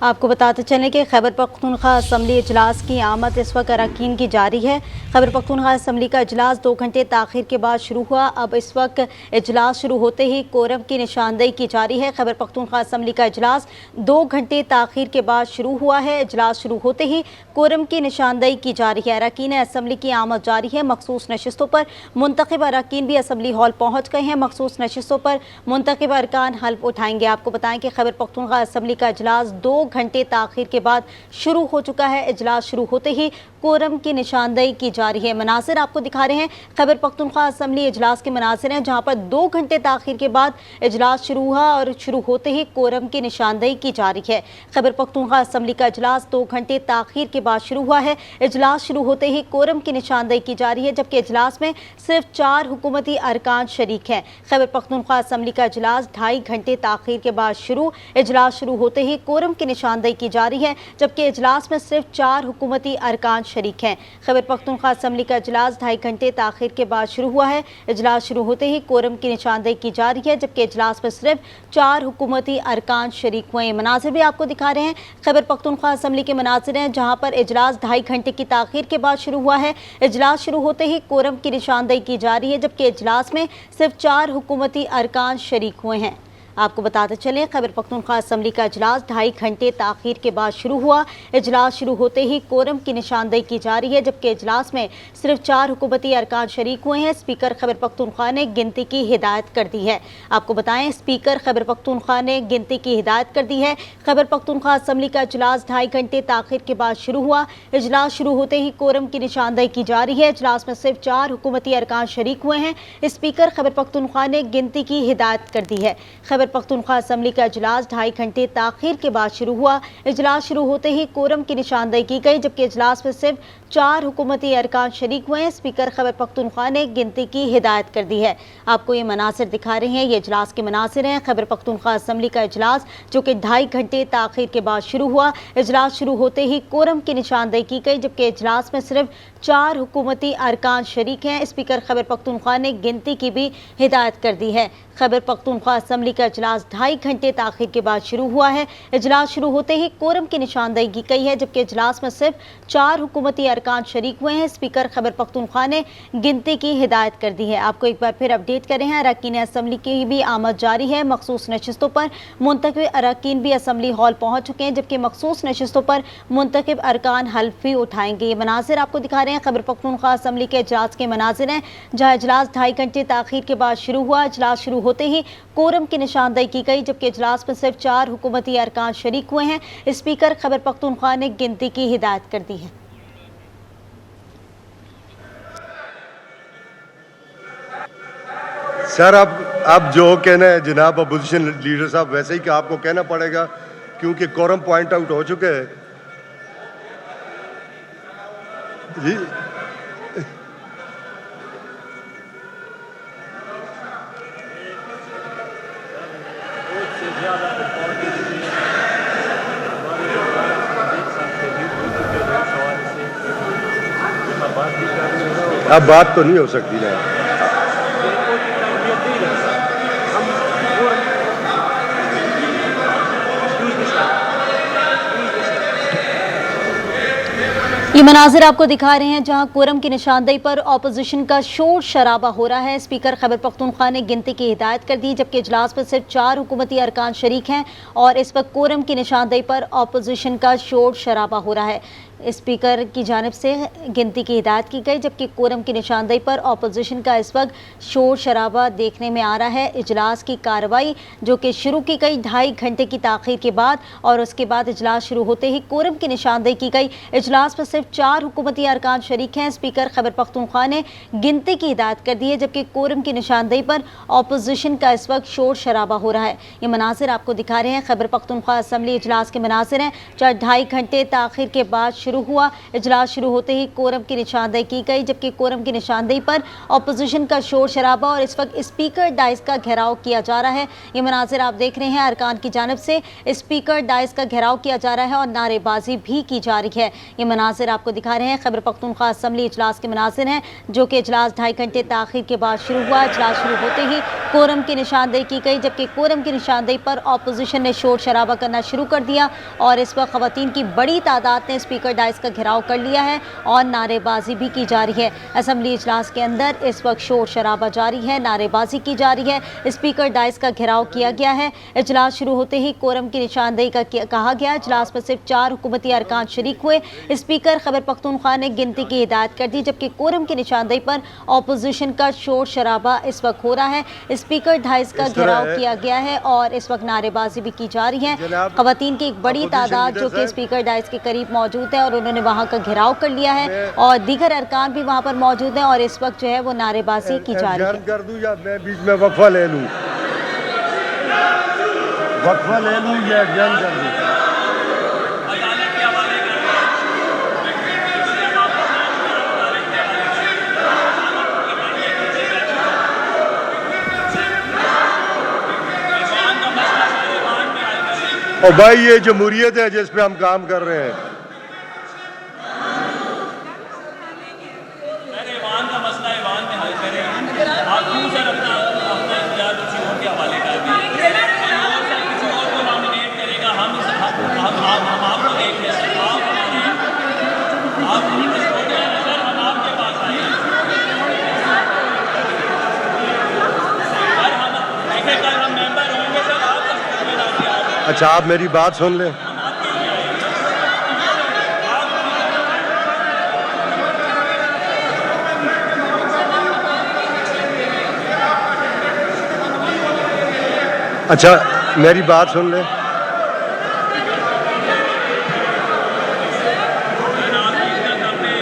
आपको बताते चलें कि खैबर पख्तूनख्वा असम्बली इजलास की आमद इस वक्त अरकान की जारी है। खैबर पख्तूनख्वा असम्बली का इजलास 2 घंटे ताख़ीर के बाद शुरू हुआ। अब इस वक्त इजलास शुरू होते ही कोरम की निशानदेही की जारी है। खैबर पख्तूनख्वा असम्बली का इजलास 2 घंटे ताख़ीर के बाद शुरू हुआ है। इजलास शुरू होते ही कोरम की निशानदेही की जारी है। अरकान असम्बली की आमद जारी है। मखसूस नशिस्तों पर मुंतखब अरकान भी असम्बली हॉल पहुँच गए हैं। मखसूस नशिस्तों पर मुंतखब अरकान हल्फ उठाएंगे। आपको बताएं कि खैबर पख्तूनख्वा असम्बली का इजलास 2 घंटे ताख़ीर के बाद शुरू हो चुका है। इजलास शुरू होते ही कोरम की निशानदेही की जा रही है। मनासिर आपको दिखा रहे हैं खैबर पख्तूनख्वा असम्बली इजलास के मनासिर हैं, जहां पर 2 घंटे ताख़ीर के बाद इजलास शुरू हुआ और शुरू होते ही कोरम की निशानदेही की जा रही है। खैबर पख्तूनख्वा असम्बली का इजलास 2 घंटे ताख़ीर के बाद शुरू हुआ है। इजलास शुरू होते ही कोरम की निशानदेही की जा रही है, जबकि इजलास में सिर्फ 4 हुकूमती अरकान शरीक हैं। खैबर पख्तूनख्वा असम्बली का इजलास 2.5 घंटे ताख़ीर के बाद शुरू। इजलास शुरू होते ही कोरम की निशानदेही की जा रही है, जबकि इजलास में सिर्फ 4 हुकूमती अरकान शरीक हैं। खैबर पख्तूनख्वा असम्बली का इजलास 2.5 घंटे ताख़ीर के बाद शुरू हुआ है। इजलास शुरू होते ही कोरम की निशानदेही की जा रही है, जबकि इजलास में सिर्फ 4 हुकूमती अरकान शरीक हुए हैं। मनाजिर भी आपको दिखा रहे हैं खैबर पख्तूनख्वा असम्बली के मनाजिर हैं, जहाँ पर इजलास 2.5 घंटे की ताख़ीर के बाद शुरू हुआ है। इजलास शुरू होते ही कोरम की निशानदेही की जा रही है, जबकि इजलास में सिर्फ 4 हुकूमती अरकान शरीक हुए हैं। आपको बताते चलें खैबर पख्तूनख्वा असम्बली का इजलास 2.5 घंटे ताख़ीर के बाद शुरू हुआ। इजलास शुरू होते ही कोरम की निशानदेही की जा रही है, जबकि इजलास में सिर्फ 4 हुकूमती अरकान शरीक हुए हैं। स्पीकर खैबर पख्तूनख्वा ने गिनती की हिदायत कर दी है। आपको बताएं स्पीकर खैबर पख्तूनख्वा ने गिनती की हिदायत कर दी है। खैबर पख्तूनख्वा असम्बली का इजलास 2.5 घंटे ताख़ीर के बाद शुरू हुआ। इजलास शुरू होते ही कोरम की निशानदेही की जा रही है। इजलास में सिर्फ 4 हुकूमती अरकान शरीक हुए हैं। स्पीकर खैबर पख्तूनख्वा ने गिनती की हिदायत कर दी है। खैबर पख्तूनख्वा असम्बली का इजलास 2.5 घंटे ताख़ीर के बाद शुरू हुआ। इजलास शुरू होते ही कोरम की निशानदेही की गई, जबकि इजलास में सिर्फ 4 हुकूमती अरकान शरीक हुए हैं। स्पीकर खैबर पख्तूनख्वा ने गिनती की हिदायत कर दी है। आपको ये मनासिर दिखा रहे हैं, ये इजलास के मनासिर हैं। खैबर पख्तूनख्वा असम्बली का इजलास जो कि 2.5 घंटे ताख़ीर के बाद शुरू हुआ। इजलास शुरू होते ही कोरम की निशानदेही की गई, जबकि इजलास में सिर्फ 4 हुकूमती अरकान शरीक हैं। स्पीकर खैबर पख्तूनख्वा ने गिनती की भी हिदायत कर दी है। खैबर पख्तूनख्वा असम्बली का इजलास 2.5 घंटे ताख़ीर के बाद शुरू हुआ है। इजलास शुरू होते ही कोरम की निशानदेही की गई है, जबकि इजलास में सिर्फ 4 हुकूमती अरकान शरीक हुए हैं। स्पीकर खैबर पख्तूनख्वा ने गिनती की हिदायत कर दी है। आपको एक बार फिर अपडेट कर रहे हैं, अरकान असम्बली की भी आमद जारी है। मखसूस नशिस्तों पर मुंतखब अरकान भी असम्बली हॉल पहुँच चुके हैं, जबकि मखसूस नशिस्तों पर मुंतखब अरकान हल्फ भी उठाएंगे। ये मनाजिर आपको दिखा रहे हैं खैबर पख्तूनख्वा असम्बली के इजलास के मनाजिर हैं, जहाँ इजलास 2.5 घंटे ताख़ीर के बाद शुरू हुआ। इजलास शुरू होते ही कोरम की निशानदेही की गई, जबकि इजलास में सिर्फ 4 हुकूमती अरकान शरीक हुए हैं। स्पीकर खैबर पख्तूनख्वा ने गिनती की हिदायत कर दी है। सर अब जो कहना है जनाब अपोजिशन लीडर साहब, वैसे ही कि आपको कहना पड़ेगा, क्योंकि कोरम पॉइंट आउट हो चुके हैं जी। अब बात तो नहीं हो सकती ना। ये मनाजिर आपको दिखा रहे हैं, जहां कोरम की निशानदेही पर अपोजिशन का शोर शराबा हो रहा है। स्पीकर खैबर पख्तूनख्वा ने गिनती की हिदायत कर दी, जबकि इजलास में सिर्फ 4 हुकूमती अरकान शरीक हैं और इस वक्त कोरम की निशानदेही पर अपोजिशन का शोर शराबा हो रहा है। स्पीकर की जानिब से गिनती की हिदायत की गई, जबकि कोरम की निशानदेही पर अपोजिशन का इस वक्त शोर शराबा देखने में आ रहा है। इजलास की कार्रवाई जो कि शुरू की गई 2.5 घंटे की ताख़ीर के बाद और उसके बाद इजलास शुरू होते ही कोरम की निशानदेही की गई। इजलास में सिर्फ 4 हुकूमती अरकान शरीक हैं। स्पीकर खैबर पख्तूनख्वा ने गिनती की हिदायत कर दी है, जबकि कोरम की निशानदेही पर अपोजिशन का इस वक्त शोर शराबा हो रहा है। ये मनासिर आपको दिखा रहे हैं खैबर पख्तूनख्वा असम्बली इजलास के मनासिर हैं, जहाँ 2.5 घंटे ताख़ीर के बाद शुरू हुआ। इजलास शुरू होते ही कोरम की निशानदेही की गई, जबकि कोरम की निशानदेही पर अपोजिशन का शोर शराबा और इस वक्त स्पीकर डाइस का घेराव किया जा रहा है। ये मनाजिर आप देख रहे हैं, अरकान की जानिब से स्पीकर डाइस का घेराव किया जा रहा है और नारेबाजी भी की जा रही है। ये मनाजिर आपको दिखा रहे हैं खैबर पख्तूनख्वा असम्बली इजलास के मनाजिर हैं, जो कि इजलास 2.5 घंटे ताखीर के बाद शुरू हुआ। इजलास शुरू होते ही कोरम की निशानदेही की गई, जबकि कोरम की निशानदेही पर अपोजिशन ने शोर शराबा करना शुरू कर दिया और इस वक्त खवातीन की बड़ी तादाद ने स्पीकर डाइस का घेराव कर लिया है और नारेबाजी भी की जा रही है। असम्बली इजलास के अंदर इस वक्त शोर शराबा जारी है, नारेबाजी की जा रही है, स्पीकर डाइस का घेराव किया गया है। इजलास शुरू होते ही कोरम की निशानदेही का कहा गया। इजलास में सिर्फ 4 हुकूमती अरकान शरीक हुए। स्पीकर खैबर पख्तूनख्वा ने गिनती की हिदायत कर दी, जबकि कोरम की निशानदेही पर अपोजिशन का शोर शराबा इस वक्त हो रहा है। स्पीकर डाइस का घेराव किया गया है और इस वक्त नारेबाजी भी की जा रही है। खवातीन की एक बड़ी तादाद जो कि स्पीकर डाइस के करीब मौजूद है और उन्होंने वहां का घेराव कर लिया है और दीगर अरकान भी वहां पर मौजूद हैं और इस वक्त जो है वो नारेबाजी की जा रही है। कर दूं या मैं बीच में वक्फा ले लूं? वक्फा ले लूं या एग्जाम कर दूं? और भाई ये जमहूरियत है जिस पे हम काम कर रहे हैं। अच्छा, आप मेरी बात सुन लें। अच्छा, मेरी बात सुन लें।